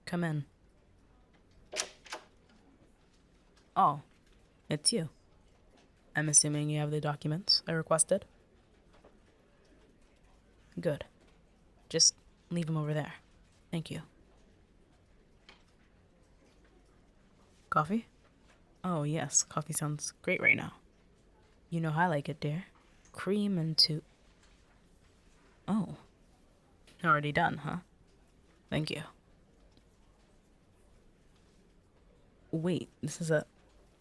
Come in. Oh, it's you. I'm assuming you have the documents I requested? Good. Just leave them over there. Thank you. Coffee? Oh, yes, coffee sounds great right now. You know how I like it, dear. Cream and two. Oh, already done, huh? Thank you. Wait, this is a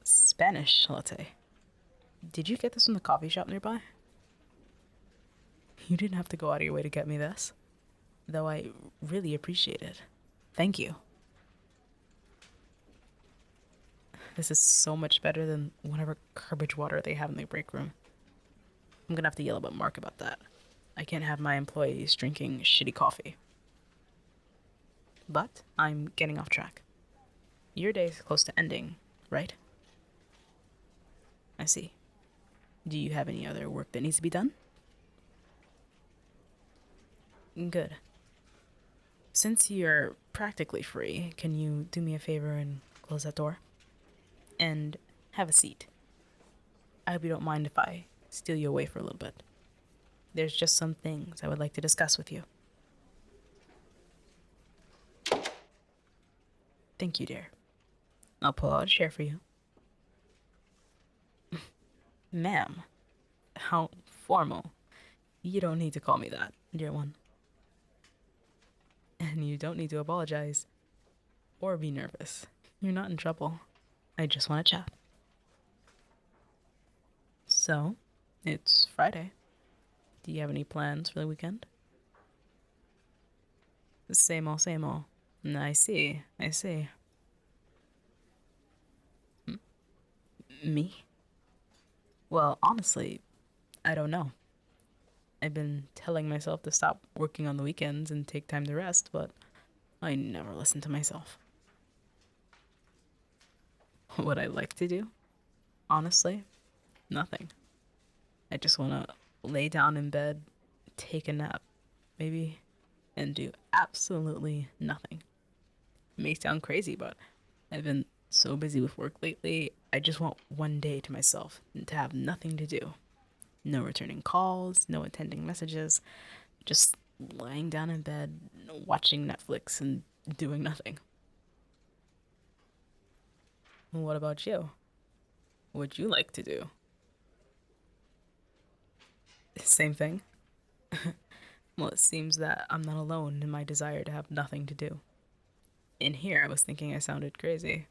Spanish latte. Did you get this from the coffee shop nearby? You didn't have to go out of your way to get me this, though I really appreciate it. Thank you. This is so much better than whatever garbage water they have in the break room. I'm gonna have to yell at Mark about that. I can't have my employees drinking shitty coffee. But I'm getting off track. Your day is close to ending, right? I see. Do you have any other work that needs to be done? Good. Since you're practically free, can you do me a favor and close that door? And have a seat. I hope you don't mind if I steal you away for a little bit. There's just some things I would like to discuss with you. Thank you, dear. I'll pull out a chair for you. Ma'am, how formal. You don't need to call me that, dear one. And you don't need to apologize or be nervous. You're not in trouble. I just want to chat. So, it's Friday. Do you have any plans for the weekend? Same old, same old. I see, I see. Me? Well, honestly, I don't know. I've been telling myself to stop working on the weekends and take time to rest, but I never listen to myself. What I like to do? Honestly, nothing. I just want to lay down in bed, take a nap, maybe, and do absolutely nothing. It may sound crazy, but I've been so busy with work lately, I just want one day to myself and to have nothing to do. No returning calls, no attending messages, just lying down in bed, watching Netflix, and doing nothing. What about you? What'd you like to do? Same thing? Well, it seems that I'm not alone in my desire to have nothing to do. In here, I was thinking I sounded crazy.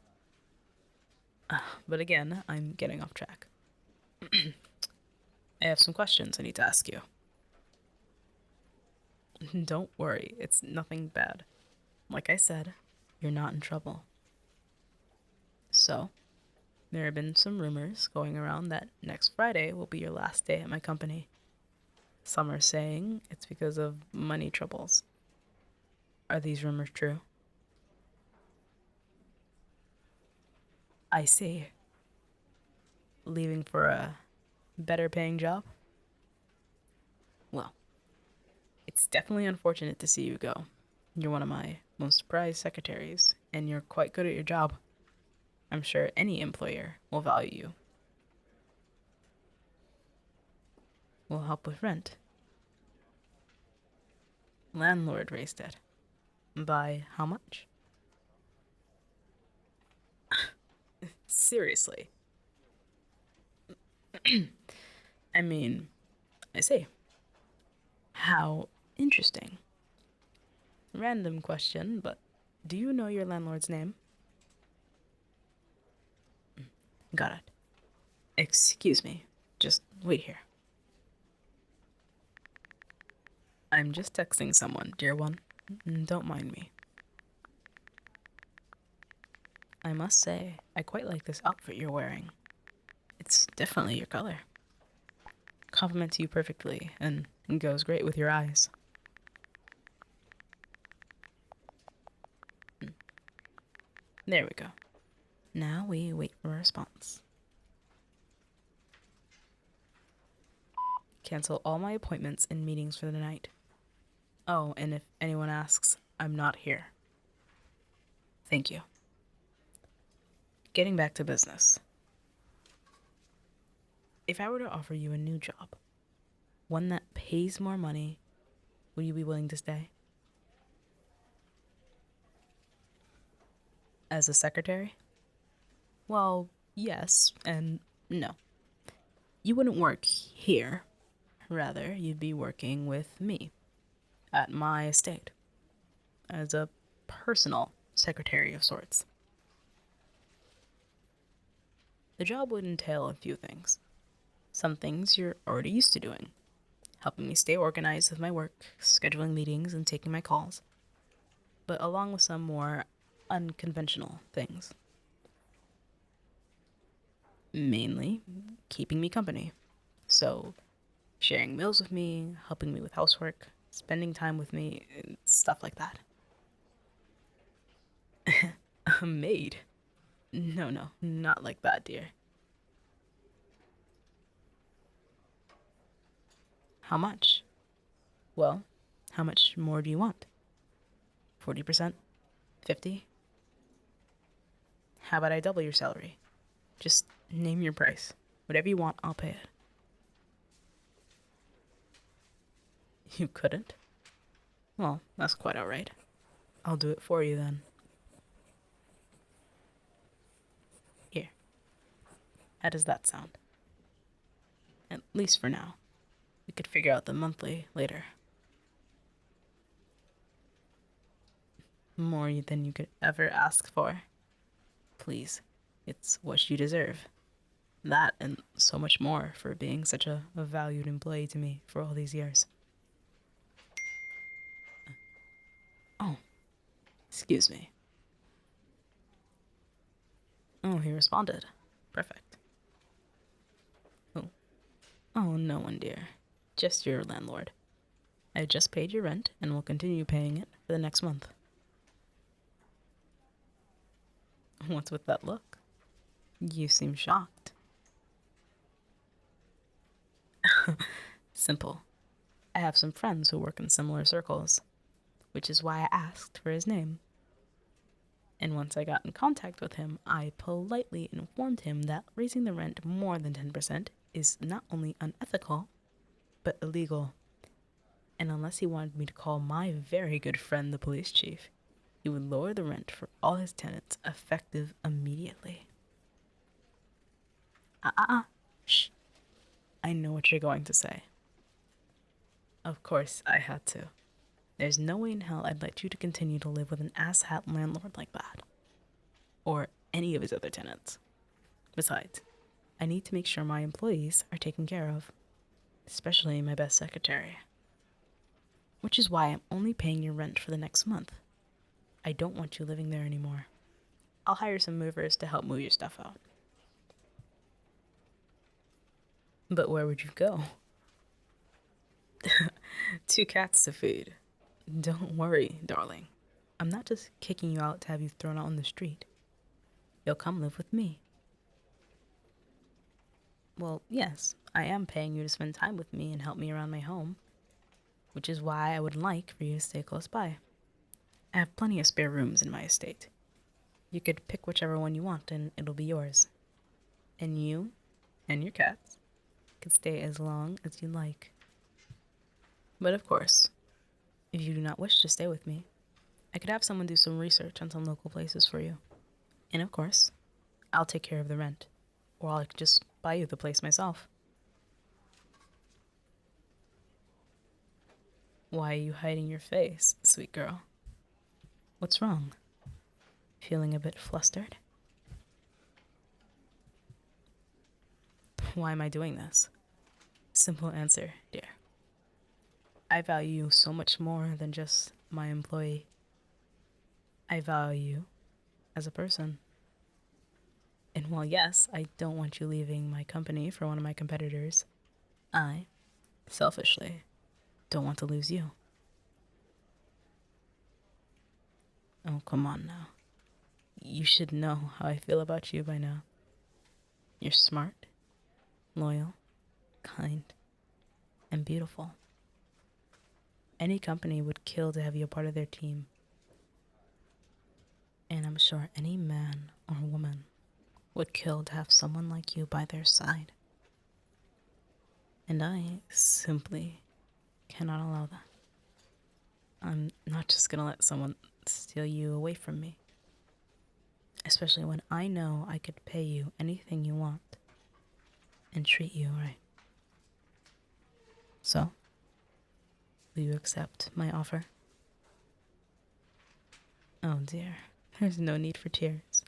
But again, I'm getting off track. I have some questions I need to ask you. Don't worry, it's nothing bad. Like I said, you're not in trouble. So, there have been some rumors going around that next Friday will be your last day at my company. Some are saying it's because of money troubles. Are these rumors true? I see. Leaving for a better paying job? Well, it's definitely unfortunate to see you go. You're one of my most prized secretaries, and you're quite good at your job. I'm sure any employer will value you. Will help with rent. Landlord raised it. By how much? Seriously. I mean, I say, how interesting. Random question, but do you know your landlord's name? Got it. Excuse me. Just wait here. I'm just texting someone, dear one. Don't mind me. I must say, I quite like this outfit you're wearing. It's definitely your color. Compliments you perfectly and goes great with your eyes. There we go. Now we wait for a response. Cancel all my appointments and meetings for the night. Oh, and if anyone asks, I'm not here. Thank you. Getting back to business. If I were to offer you a new job, one that pays more money, would you be willing to stay? As a secretary? Well, yes and no. You wouldn't work here. Rather, you'd be working with me at my estate as a personal secretary of sorts. The job would entail a few things. Some things you're already used to doing, helping me stay organized with my work, scheduling meetings, and taking my calls, but along with some more unconventional things. Mainly, keeping me company. So, sharing meals with me, helping me with housework, spending time with me, and stuff like that. A maid? No, no, not like that, dear. How much? Well, how much more do you want? 40%? 50? How about I double your salary? Just name your price. Whatever you want, I'll pay it. You couldn't? Well, that's quite alright. I'll do it for you then. Here. How does that sound? At least for now. We could figure out the monthly later. More than you could ever ask for. Please, it's what you deserve. That and so much more for being such a valued employee to me for all these years. Oh, excuse me. Oh, he responded. Perfect. Oh. Oh, no one, dear. Just your landlord. I just paid your rent and will continue paying it for the next month. What's with that look? You seem shocked. Simple. I have some friends who work in similar circles, which is why I asked for his name. And once I got in contact with him, I politely informed him that raising the rent more than 10% is not only unethical, but illegal. And unless he wanted me to call my very good friend the police chief, he would lower the rent for all his tenants effective immediately. Shh. I know what you're going to say. Of course I had to. There's no way in hell I'd let you to continue to live with an asshat landlord like that. Or any of his other tenants. Besides, I need to make sure my employees are taken care of. Especially my best secretary. Which is why I'm only paying your rent for the next month. I don't want you living there anymore. I'll hire some movers to help move your stuff out. But where would you go? 2 cats to feed. Don't worry, darling. I'm not just kicking you out to have you thrown out on the street. You'll come live with me. Well, yes, I am paying you to spend time with me and help me around my home, which is why I would like for you to stay close by. I have plenty of spare rooms in my estate. You could pick whichever one you want and it'll be yours. And you and your cats can stay as long as you like. But of course, if you do not wish to stay with me, I could have someone do some research on some local places for you. And of course, I'll take care of the rent. Or I could just buy you the place myself. Why are you hiding your face, sweet girl? What's wrong? Feeling a bit flustered? Why am I doing this? Simple answer, dear. I value you so much more than just my employee. I value you as a person. And while yes, I don't want you leaving my company for one of my competitors, I, selfishly, don't want to lose you. Oh, come on now. You should know how I feel about you by now. You're smart, loyal, kind, and beautiful. Any company would kill to have you a part of their team. And I'm sure any man or woman would kill to have someone like you by their side. And I simply cannot allow that. I'm not just gonna let someone steal you away from me. Especially when I know I could pay you anything you want and treat you right. So, will you accept my offer? Oh dear, there's no need for tears.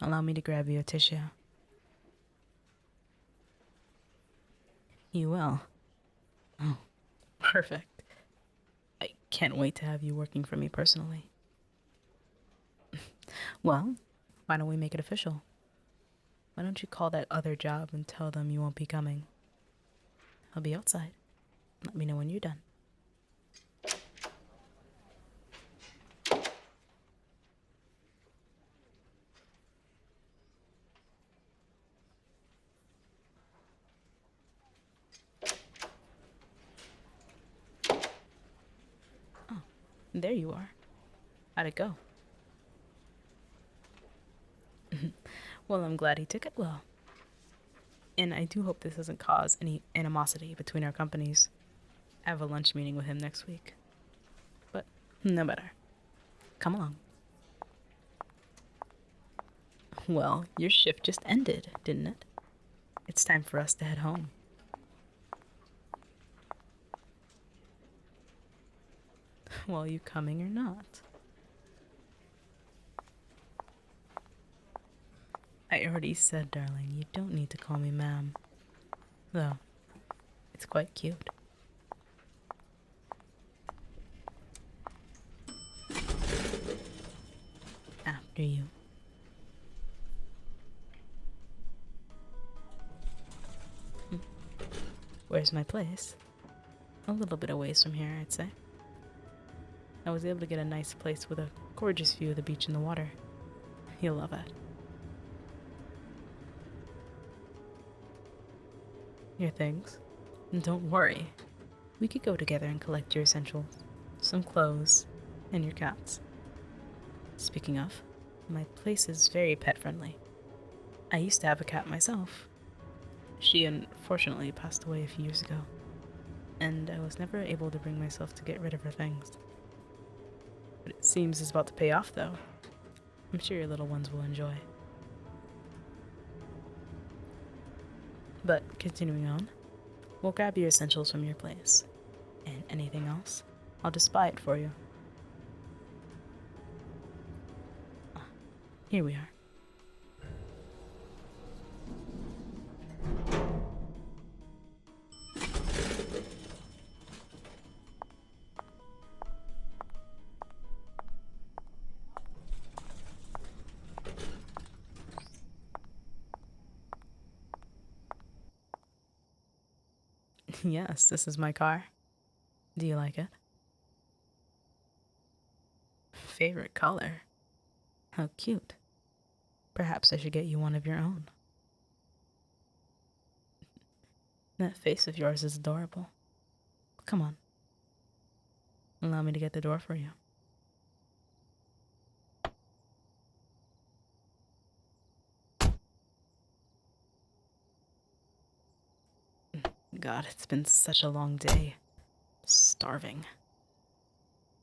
Allow me to grab you a tissue. You will? Oh, perfect. I can't wait to have you working for me personally. Well, why don't we make it official? Why don't you call that other job and tell them you won't be coming? I'll be outside. Let me know when you're done. Oh, there you are. How'd it go? Well, I'm glad he took it well. And I do hope this doesn't cause any animosity between our companies. I have a lunch meeting with him next week. But no matter. Come along. Well, your shift just ended, didn't it? It's time for us to head home. Well, you coming or not? I already said, darling, you don't need to call me ma'am. Though, it's quite cute. After you. Where's my place? A little bit away from here, I'd say. I was able to get a nice place with a gorgeous view of the beach and the water. You'll love it. Your things? Don't worry. We could go together and collect your essentials. Some clothes, and your cats. Speaking of, my place is very pet-friendly. I used to have a cat myself. She unfortunately passed away a few years ago, and I was never able to bring myself to get rid of her things. But it seems it's about to pay off, though. I'm sure your little ones will enjoy. But continuing on, we'll grab your essentials from your place. And anything else, I'll just buy it for you. Here we are. Yes, this is my car. Do you like it? Favorite color? How cute. Perhaps I should get you one of your own. That face of yours is adorable. Come on. Allow me to get the door for you. God, it's been such a long day. Starving.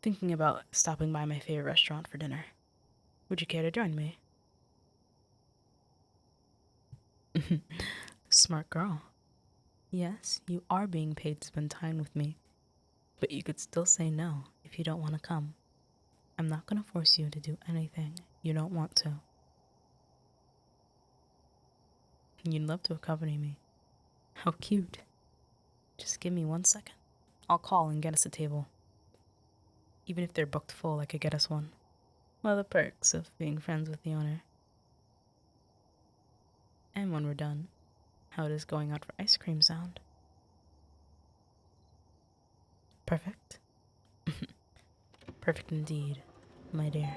Thinking about stopping by my favorite restaurant for dinner. Would you care to join me? Smart girl. Yes, you are being paid to spend time with me, but you could still say no if you don't want to come. I'm not going to force you to do anything you don't want to. You'd love to accompany me. How cute. Just give me 1 second. I'll call and get us a table. Even if they're booked full, I could get us one. Well, the perks of being friends with the owner. And when we're done, how does going out for ice cream sound? Perfect? Perfect indeed, my dear.